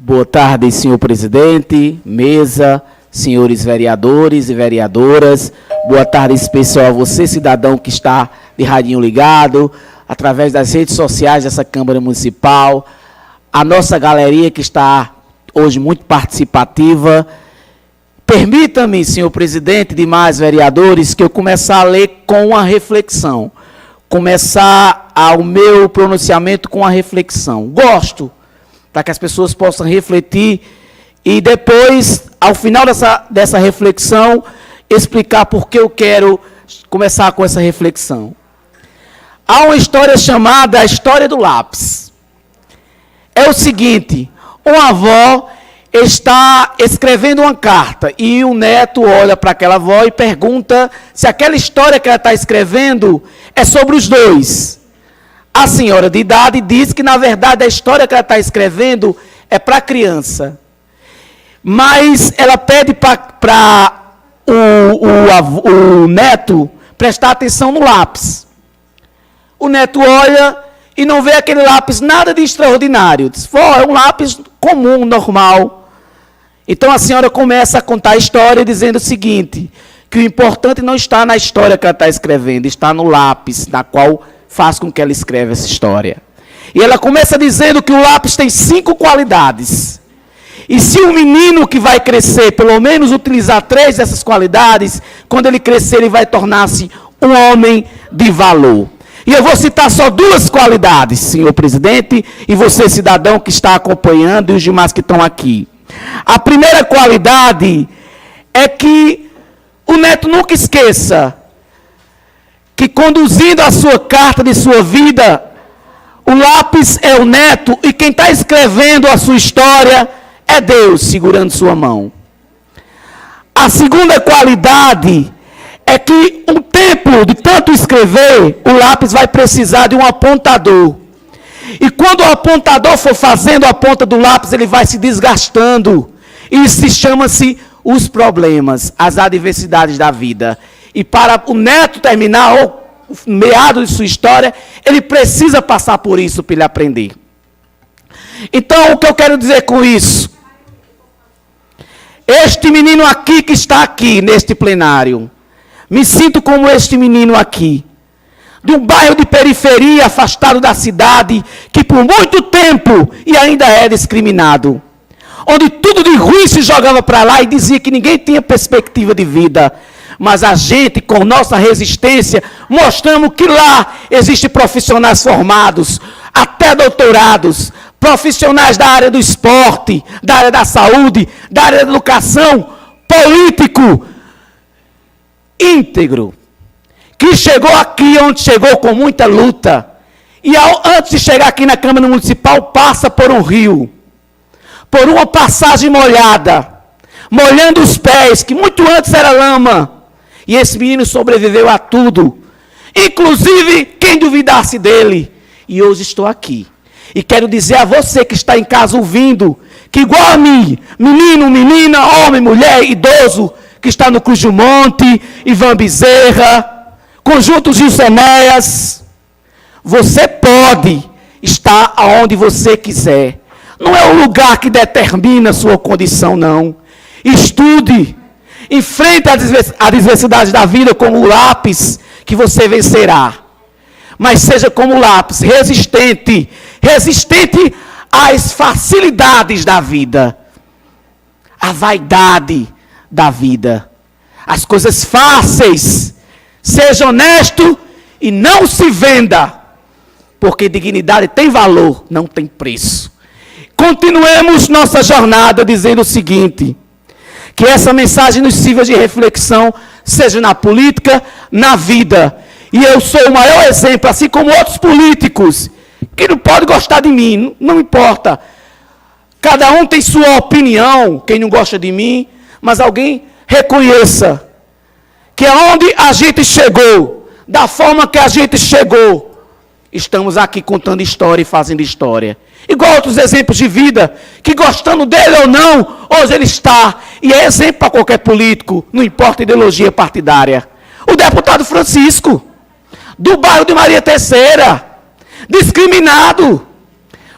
Boa tarde, senhor presidente, mesa, senhores vereadores e vereadoras. Boa tarde especial a você, cidadão que está de radinho ligado, através das redes sociais dessa Câmara Municipal. A nossa galeria que está hoje muito participativa. Permita-me, senhor presidente, demais vereadores, que eu começar a ler com uma reflexão. Começar o meu pronunciamento com uma reflexão. Gosto, para que as pessoas possam refletir e depois, ao final dessa reflexão, explicar por que eu quero começar com essa reflexão. Há uma história chamada a história do lápis. É o seguinte, uma avó está escrevendo uma carta e o neto olha para aquela avó e pergunta se aquela história que ela está escrevendo é sobre os dois. A senhora de idade diz que, na verdade, a história que ela está escrevendo é para a criança. Mas ela pede para o neto prestar atenção no lápis. O neto olha e não vê aquele lápis nada de extraordinário. Diz, vó, é um lápis comum, normal. Então a senhora começa a contar a história dizendo o seguinte, que o importante não está na história que ela está escrevendo, está no lápis, na qual faz com que ela escreva essa história. E ela começa dizendo que o lápis tem 5 qualidades. E se um menino que vai crescer, pelo menos utilizar 3 dessas qualidades, quando ele crescer, ele vai tornar-se um homem de valor. E eu vou citar só 2 qualidades, senhor presidente, e você, cidadão, que está acompanhando, e os demais que estão aqui. A primeira qualidade é que o neto nunca esqueça que, conduzindo a sua carta de sua vida, o lápis é o neto e quem está escrevendo a sua história é Deus segurando sua mão. A segunda qualidade é que um tempo de tanto escrever, o lápis vai precisar de um apontador. E quando o apontador for fazendo a ponta do lápis, ele vai se desgastando. Isso chama-se os problemas, as adversidades da vida. E para o neto terminar, ou meado de sua história, ele precisa passar por isso para ele aprender. Então, o que eu quero dizer com isso? Este menino aqui que está aqui, neste plenário, me sinto como este menino aqui, de um bairro de periferia, afastado da cidade, que por muito tempo, e ainda é discriminado, onde tudo de ruim se jogava para lá e dizia que ninguém tinha perspectiva de vida. Mas a gente, com nossa resistência, mostramos que lá existem profissionais formados, até doutorados, profissionais da área do esporte, da área da saúde, da área da educação, político, íntegro, que chegou aqui onde chegou com muita luta, e antes de chegar aqui na Câmara Municipal, passa por um rio, por uma passagem molhada, molhando os pés, que muito antes era lama, e esse menino sobreviveu a tudo, inclusive quem duvidasse dele. E hoje estou aqui. E quero dizer a você que está em casa ouvindo, que igual a mim, menino, menina, homem, mulher, idoso, que está no Cruz do Monte, Ivan Bezerra, Conjunto Gilcenéas, você pode estar aonde você quiser. Não é o lugar que determina a sua condição, não. Estude. Enfrente a adversidade da vida como o lápis que você vencerá. Mas seja como o lápis, resistente. Resistente às facilidades da vida. À vaidade da vida. As coisas fáceis. Seja honesto e não se venda. Porque dignidade tem valor, não tem preço. Continuemos nossa jornada dizendo o seguinte: que essa mensagem nos sirva de reflexão, seja na política, na vida. E eu sou o maior exemplo, assim como outros políticos, que não podem gostar de mim, não importa. Cada um tem sua opinião, quem não gosta de mim, mas alguém reconheça que aonde a gente chegou, da forma que a gente chegou, estamos aqui contando história e fazendo história. Igual outros exemplos de vida, que gostando dele ou não, hoje ele está, e é exemplo para qualquer político, não importa a ideologia partidária. O deputado Francisco, do bairro de Maria Terceira, discriminado.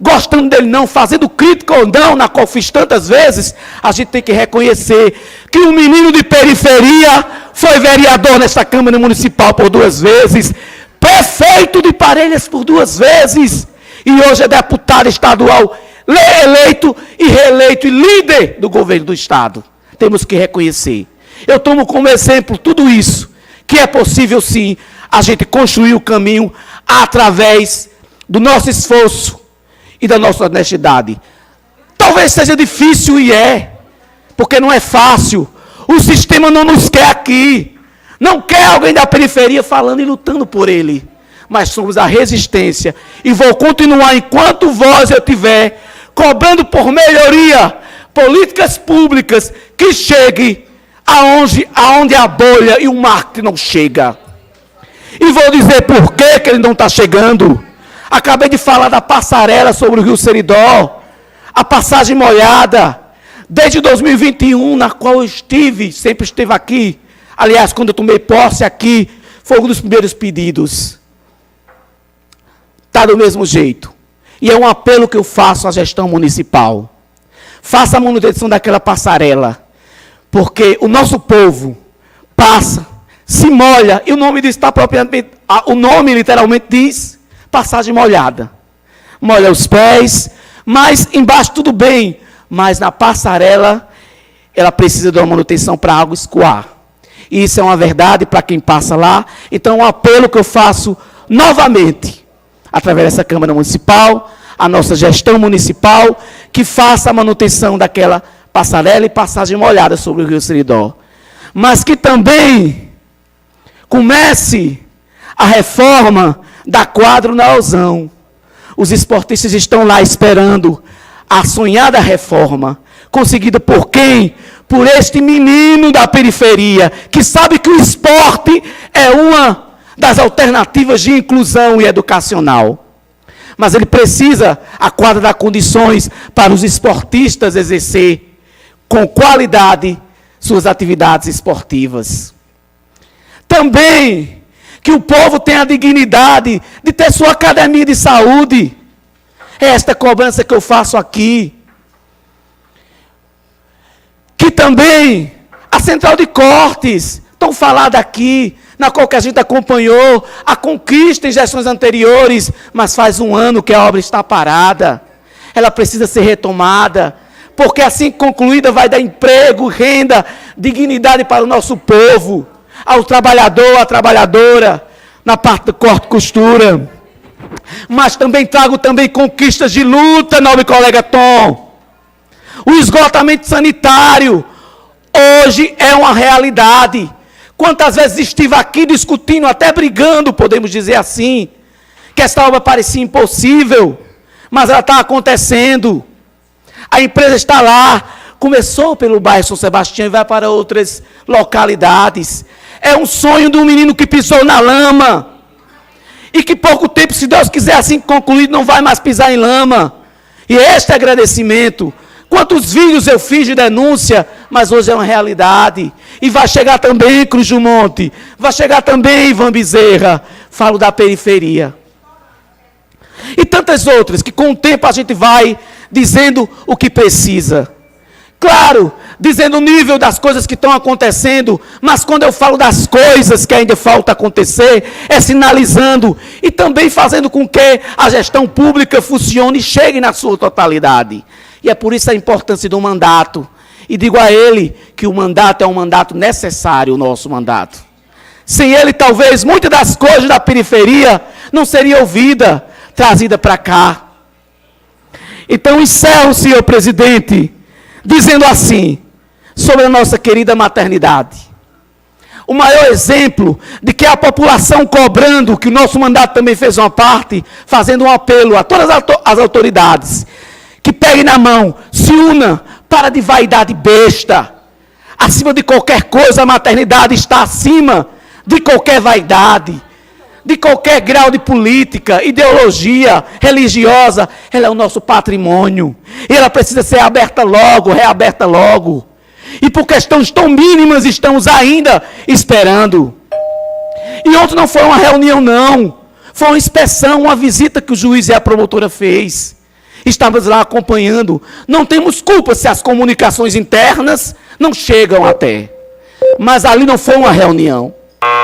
gostando dele não, fazendo crítica ou não, na qual fiz tantas vezes, a gente tem que reconhecer que um menino de periferia foi vereador nessa Câmara Municipal por 2 vezes, prefeito de Parelhas por 2 vezes, e hoje é deputado estadual eleito e reeleito e líder do governo do Estado. Temos que reconhecer. Eu tomo como exemplo tudo isso, que é possível sim a gente construir o caminho através do nosso esforço e da nossa honestidade. Talvez seja difícil e porque não é fácil. O sistema não nos quer aqui. Não quer alguém da periferia falando e lutando por ele. Mas somos a resistência. E vou continuar enquanto voz eu tiver, cobrando por melhoria, políticas públicas que cheguem aonde a bolha e o marketing não chega. E vou dizer por que ele não está chegando. Acabei de falar da passarela sobre o Rio Seridó, a passagem molhada, desde 2021, na qual eu sempre esteve aqui. Aliás, quando eu tomei posse aqui, foi um dos primeiros pedidos. Está do mesmo jeito. E é um apelo que eu faço à gestão municipal. Faça a manutenção daquela passarela, porque o nosso povo passa, se molha, e o nome disso está propriamente, o nome literalmente diz passagem molhada. Molha os pés, mas embaixo tudo bem, mas na passarela ela precisa de uma manutenção para a água escoar. E isso é uma verdade para quem passa lá. Então, um apelo que eu faço novamente, através dessa Câmara Municipal, a nossa gestão municipal, que faça a manutenção daquela passarela e passagem molhada sobre o Rio Seridó. Mas que também comece a reforma da quadra na Alzão. Os esportistas estão lá esperando a sonhada reforma, conseguida por quem? Por este menino da periferia, que sabe que o esporte é uma das alternativas de inclusão e educacional. Mas ele precisa, a quadra dar condições para os esportistas exercer com qualidade suas atividades esportivas. Também que o povo tenha a dignidade de ter sua academia de saúde. É esta cobrança que eu faço aqui. Que também a central de cortes, tão falada aqui, na qual que a gente acompanhou a conquista em gestões anteriores, mas faz 1 ano que a obra está parada. Ela precisa ser retomada, porque assim concluída vai dar emprego, renda, dignidade para o nosso povo, ao trabalhador, à trabalhadora, na parte do corte e costura. Mas também trago conquistas de luta, nobre colega Tom. O esgotamento sanitário hoje é uma realidade. Quantas vezes estive aqui discutindo, até brigando, podemos dizer assim, que essa obra parecia impossível, mas ela está acontecendo. A empresa está lá, começou pelo bairro São Sebastião e vai para outras localidades. É um sonho de um menino que pisou na lama, e que pouco tempo, se Deus quiser assim concluir, não vai mais pisar em lama. E este agradecimento, quantos vídeos eu fiz de denúncia, mas hoje é uma realidade. E vai chegar também Cruz do Monte, vai chegar também Ivan Bezerra, falo da periferia. E tantas outras, que com o tempo a gente vai dizendo o que precisa. Claro, dizendo o nível das coisas que estão acontecendo, mas quando eu falo das coisas que ainda falta acontecer, é sinalizando e também fazendo com que a gestão pública funcione e chegue na sua totalidade. E é por isso a importância do mandato. E digo a ele que o mandato é um mandato necessário, o nosso mandato. Sem ele, talvez, muitas das coisas da periferia não seriam ouvidas, trazidas para cá. Então, encerro, senhor presidente, dizendo assim, sobre a nossa querida maternidade. O maior exemplo de que a população cobrando, que o nosso mandato também fez uma parte, fazendo um apelo a todas as autoridades, que peguem na mão, se una, para de vaidade besta. Acima de qualquer coisa, a maternidade está acima de qualquer vaidade, de qualquer grau de política, ideologia, religiosa. Ela é o nosso patrimônio. E ela precisa ser aberta logo, reaberta logo. E por questões tão mínimas estamos ainda esperando. E ontem não foi uma reunião, não. Foi uma inspeção, uma visita que o juiz e a promotora fez. Estávamos lá acompanhando. Não temos culpa se as comunicações internas não chegam até. Mas ali não foi uma reunião.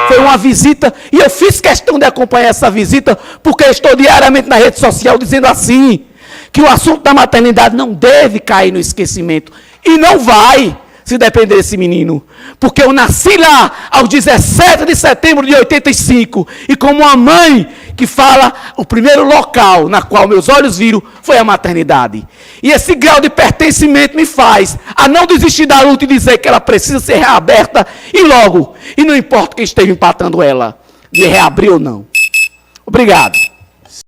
Foi uma visita, e eu fiz questão de acompanhar essa visita, porque eu estou diariamente na rede social dizendo assim, que o assunto da maternidade não deve cair no esquecimento. E não vai, se depender desse menino. Porque eu nasci lá aos 17 de setembro de 85, e como uma mãe que fala, o primeiro local na qual meus olhos viram foi a maternidade. E esse grau de pertencimento me faz a não desistir da luta e dizer que ela precisa ser reaberta e logo. E não importa quem esteja empatando ela, de reabrir ou não. Obrigado.